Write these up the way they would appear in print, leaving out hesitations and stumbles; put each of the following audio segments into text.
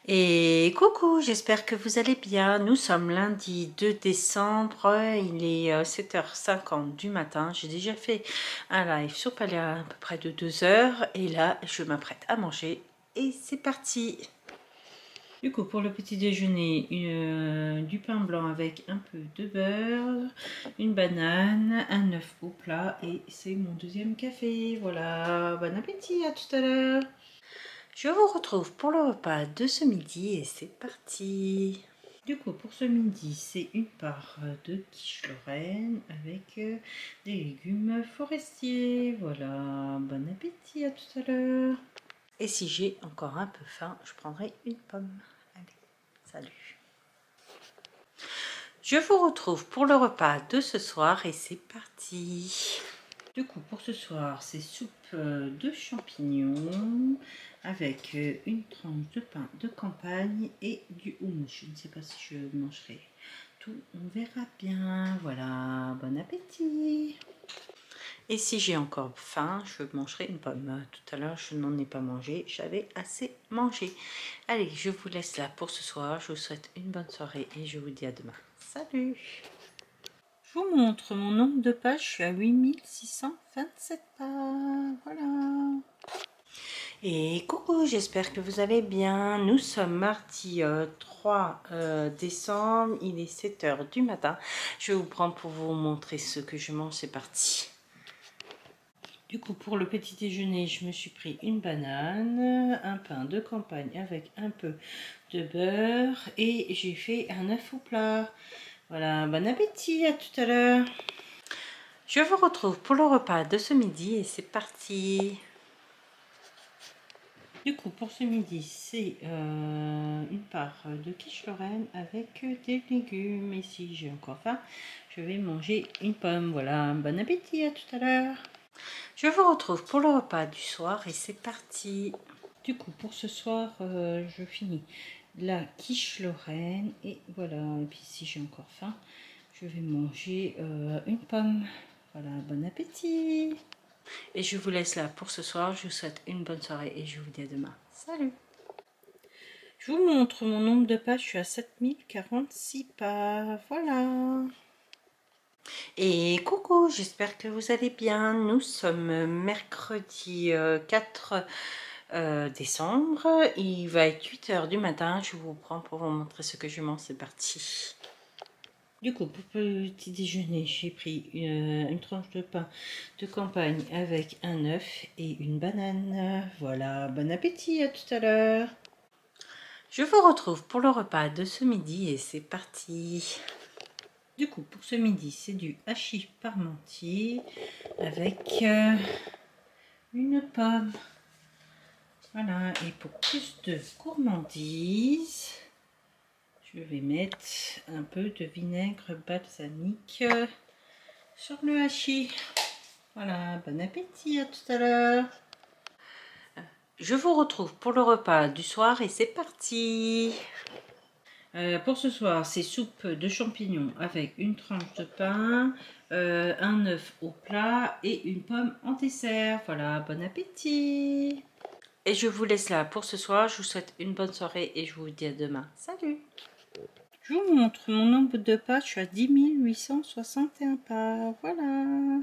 Et coucou, j'espère que vous allez bien. Nous sommes lundi 2 décembre, il est 7h50 du matin. J'ai déjà fait un live sur Palia à peu près de 2 heures et là je m'apprête à manger et c'est parti. Du coup pour le petit déjeuner, du pain blanc avec un peu de beurre, une banane, un œuf au plat et c'est mon deuxième café. Voilà, bon appétit, à tout à l'heure. Je vous retrouve pour le repas de ce midi et c'est parti. Du coup, pour ce midi, c'est une part de quiche Lorraine avec des légumes forestiers. Voilà, bon appétit, à tout à l'heure. Et si j'ai encore un peu faim, je prendrai une pomme. Allez, salut. Je vous retrouve pour le repas de ce soir et c'est parti. Du coup, pour ce soir, c'est soupe de champignons avec une tranche de pain de campagne et du houmous. Je ne sais pas si je mangerai tout, on verra bien. Voilà, bon appétit. Et si j'ai encore faim, je mangerai une pomme. Tout à l'heure, je n'en ai pas mangé, j'avais assez mangé. Allez, je vous laisse là pour ce soir. Je vous souhaite une bonne soirée et je vous dis à demain. Salut! Je vous montre mon nombre de pages, je suis à 8627 pages, voilà. Et coucou, j'espère que vous allez bien. Nous sommes mardi 3 décembre, il est 7h du matin. Je vais vous prendre pour vous montrer ce que je mange, c'est parti. Du coup, pour le petit déjeuner, je me suis pris une banane, un pain de campagne avec un peu de beurre et j'ai fait un œuf au plat. Voilà, bon appétit, à tout à l'heure. Je vous retrouve pour le repas de ce midi et c'est parti. Du coup, pour ce midi, c'est une part de quiche Lorraine avec des légumes. Et si j'ai encore faim, je vais manger une pomme. Voilà, bon appétit, à tout à l'heure. Je vous retrouve pour le repas du soir et c'est parti. Du coup, pour ce soir, je finis la quiche Lorraine et voilà. Et puis si j'ai encore faim, je vais manger une pomme. Voilà, bon appétit. Et je vous laisse là pour ce soir. Je vous souhaite une bonne soirée et je vous dis à demain. Salut. Je vous montre mon nombre de pages. Je suis à 7046 pages. Voilà. Et coucou, j'espère que vous allez bien. Nous sommes mercredi 4 décembre. Il va être 8h du matin. Je vous prends pour vous montrer ce que je mange. C'est parti. Du coup, pour le petit déjeuner, j'ai pris une tranche de pain de campagne avec un œuf et une banane. Voilà, bon appétit, à tout à l'heure. Je vous retrouve pour le repas de ce midi et c'est parti. Du coup, pour ce midi, c'est du hachis parmentier avec une pomme. Voilà, et pour plus de gourmandise, je vais mettre un peu de vinaigre balsamique sur le hachis. Voilà, bon appétit, à tout à l'heure. Je vous retrouve pour le repas du soir et c'est parti. Pour ce soir, c'est soupe de champignons avec une tranche de pain, un œuf au plat et une pomme en dessert. Voilà, bon appétit. Et je vous laisse là pour ce soir. Je vous souhaite une bonne soirée et je vous dis à demain. Salut. Je vous montre mon nombre de pages. Je suis à 10 861 pages. Voilà.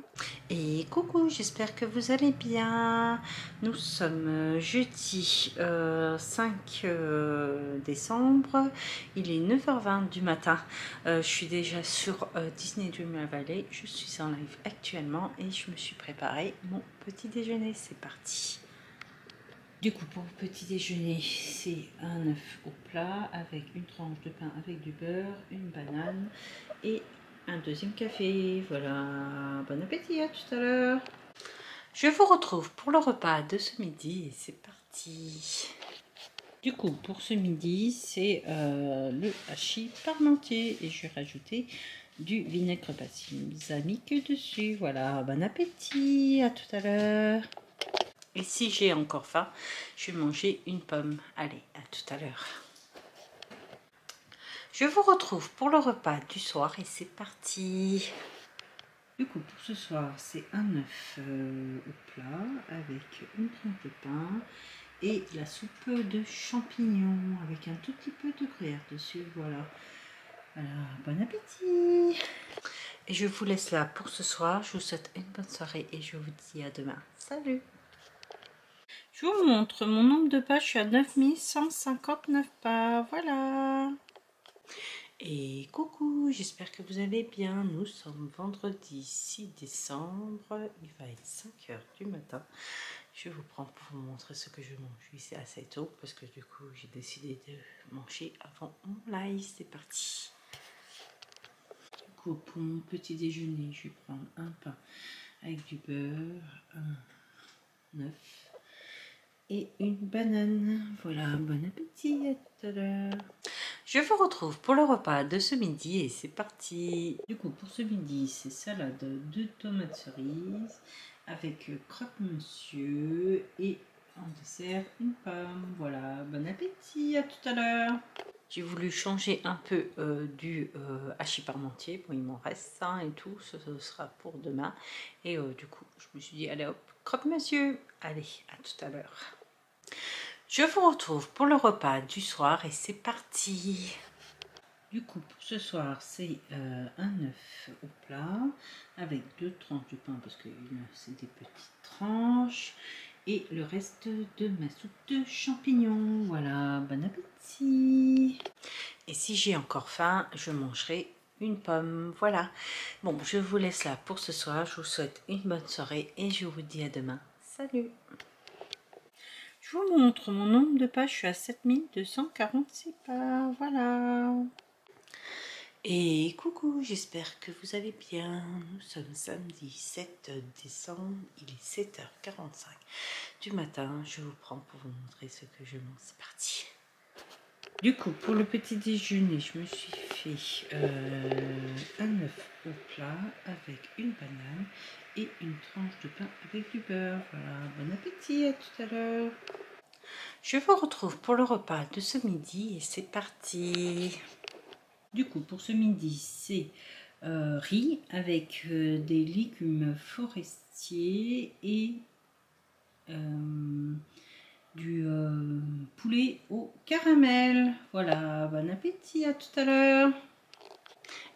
Et coucou, j'espère que vous allez bien. Nous sommes jeudi 5 décembre. Il est 9h20 du matin. Je suis déjà sur Disney Dreamlight Valley. Je suis en live actuellement et je me suis préparé mon petit déjeuner. C'est parti. Du coup, pour le petit déjeuner, c'est un œuf au plat avec une tranche de pain avec du beurre, une banane et un deuxième café. Voilà, bon appétit, à tout à l'heure. Je vous retrouve pour le repas de ce midi et c'est parti. Du coup, pour ce midi, c'est le hachis parmentier et je vais rajouter du vinaigre balsamique dessus. Voilà, bon appétit, à tout à l'heure. Et si j'ai encore faim, je vais manger une pomme. Allez, à tout à l'heure. Je vous retrouve pour le repas du soir et c'est parti. Du coup, pour ce soir, c'est un œuf au plat avec une tranche de pain et la soupe de champignons avec un tout petit peu de gruyère dessus. Voilà. Voilà, bon appétit. Et je vous laisse là pour ce soir. Je vous souhaite une bonne soirée et je vous dis à demain. Salut. Je vous montre mon nombre de pas. Je suis à 9159 pas. Voilà. Et coucou, j'espère que vous allez bien. Nous sommes vendredi 6 décembre. Il va être 5 heures du matin. Je vous prends pour vous montrer ce que je mange. Oui, c'est assez tôt parce que du coup, j'ai décidé de manger avant mon live. C'est parti. Du coup, pour mon petit déjeuner, je vais prendre un pain avec du beurre, un œuf et une banane. Voilà, bon appétit, à tout à l'heure. Je vous retrouve pour le repas de ce midi et c'est parti. Du coup, pour ce midi, c'est salade de tomates cerises avec croque-monsieur et en dessert une pomme. Voilà, bon appétit, à tout à l'heure. J'ai voulu changer un peu du hachis parmentier. Bon, il m'en reste ça et tout, ce sera pour demain. Et du coup, je me suis dit, allez hop, croque-monsieur. Allez, à tout à l'heure. Je vous retrouve pour le repas du soir et c'est parti. Du coup, pour ce soir, c'est un œuf au plat avec 2 tranches de pain parce que c'est des petites tranches et le reste de ma soupe de champignons. Voilà, bon appétit. Et si j'ai encore faim, je mangerai une pomme. Voilà. Bon, je vous laisse là pour ce soir. Je vous souhaite une bonne soirée et je vous dis à demain. Salut. Je vous montre mon nombre de pas. Je suis à 7246 pas. Voilà. Et coucou, j'espère que vous allez bien. Nous sommes samedi 7 décembre, il est 7h45 du matin. Je vous prends pour vous montrer ce que je mange. C'est parti. Du coup, pour le petit déjeuner, je me suis fait un œuf au plat avec une banane et une tranche de pain avec du beurre. Voilà, bon appétit, à tout à l'heure. Je vous retrouve pour le repas de ce midi et c'est parti. Du coup, pour ce midi, c'est riz avec des légumes forestiers et du poulet au caramel. Voilà, bon appétit, à tout à l'heure.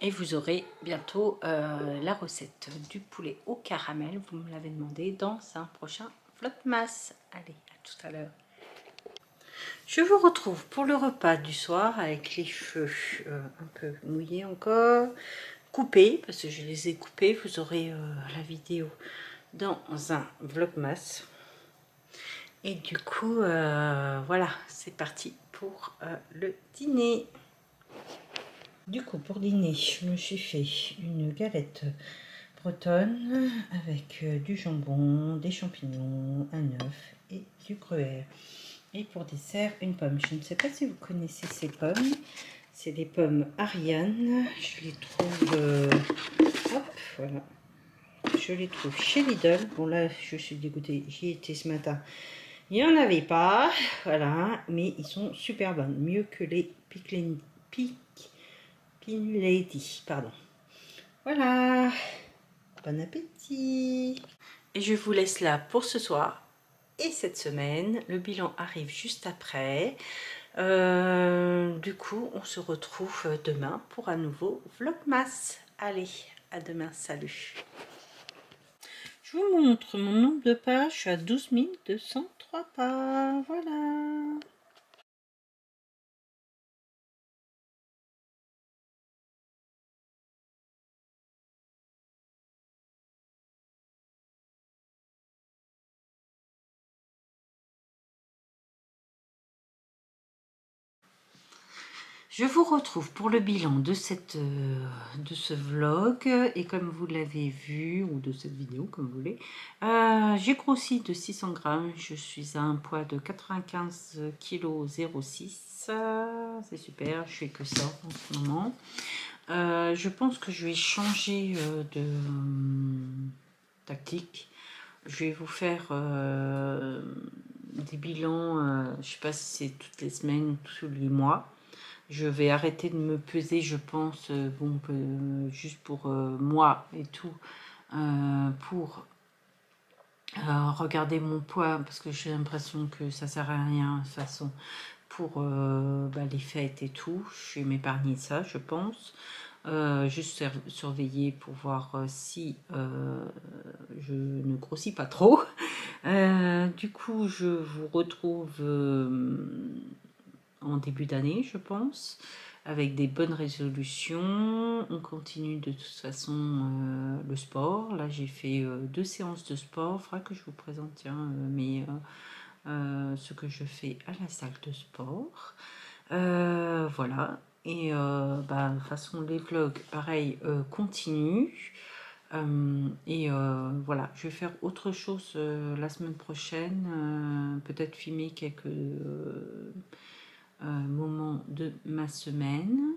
Et vous aurez bientôt la recette du poulet au caramel. Vous me l'avez demandé dans un prochain Vlogmas. Allez, à tout à l'heure. Je vous retrouve pour le repas du soir avec les cheveux un peu mouillés encore, coupés, parce que je les ai coupés. Vous aurez la vidéo dans un Vlogmas. Et du coup, voilà, c'est parti pour le dîner. Du coup, pour dîner, je me suis fait une galette bretonne avec du jambon, des champignons, un œuf et du gruyère. Et pour dessert, une pomme. Je ne sais pas si vous connaissez ces pommes. C'est des pommes Ariane. Je les trouve... hop, voilà. Je les trouve chez Lidl. Bon là, je suis dégoûtée. J'y étais ce matin. Il n'y en avait pas. Voilà. Mais ils sont super bonnes. Mieux que les Pin Lady. Pardon. Voilà. Bon appétit. Et je vous laisse là pour ce soir. Et cette semaine, le bilan arrive juste après. Du coup, on se retrouve demain pour un nouveau Vlogmas. Allez, à demain, salut. Je vous montre mon nombre de pas. Je suis à 12 203 pas. Voilà. Je vous retrouve pour le bilan de ce vlog et comme vous l'avez vu, ou de cette vidéo comme vous voulez, j'ai grossi de 600 grammes, je suis à un poids de 95 kg 06, c'est super, je fais que ça en ce moment. Je pense que je vais changer de tactique, je vais vous faire des bilans, je sais pas si c'est toutes les semaines ou tous les mois. Je vais arrêter de me peser, je pense, bon, juste pour moi et tout, pour Regardez mon poids parce que j'ai l'impression que ça sert à rien de toute façon pour les fêtes et tout. Je vais m'épargner ça, je pense. Juste surveiller pour voir si je ne grossis pas trop. Du coup, je vous retrouve en début d'année, je pense, avec des bonnes résolutions. On continue de toute façon le sport. Là, j'ai fait 2 séances de sport. Il faudra que je vous présente ce que je fais à la salle de sport. Voilà. Et de toute façon, les vlogs, pareil, continuent. Voilà, je vais faire autre chose la semaine prochaine. Peut-être filmer quelques moments de ma semaine.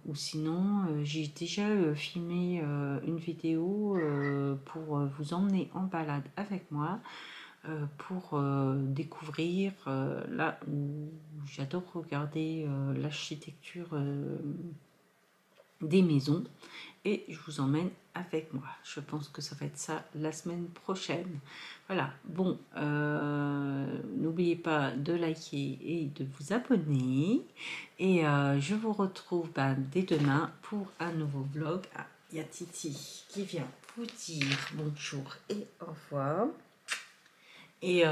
Ou sinon, j'ai déjà filmé une vidéo pour vous emmener en balade avec moi. Pour découvrir là où j'adore regarder l'architecture des maisons et je vous emmène avec moi. Je pense que ça va être ça la semaine prochaine. Voilà, bon, n'oubliez pas de liker et de vous abonner et je vous retrouve dès demain pour un nouveau vlog. Ah, il y a Titi qui vient vous dire bonjour et au revoir. Et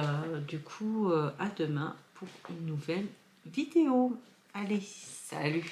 du coup, à demain pour une nouvelle vidéo. Allez, salut!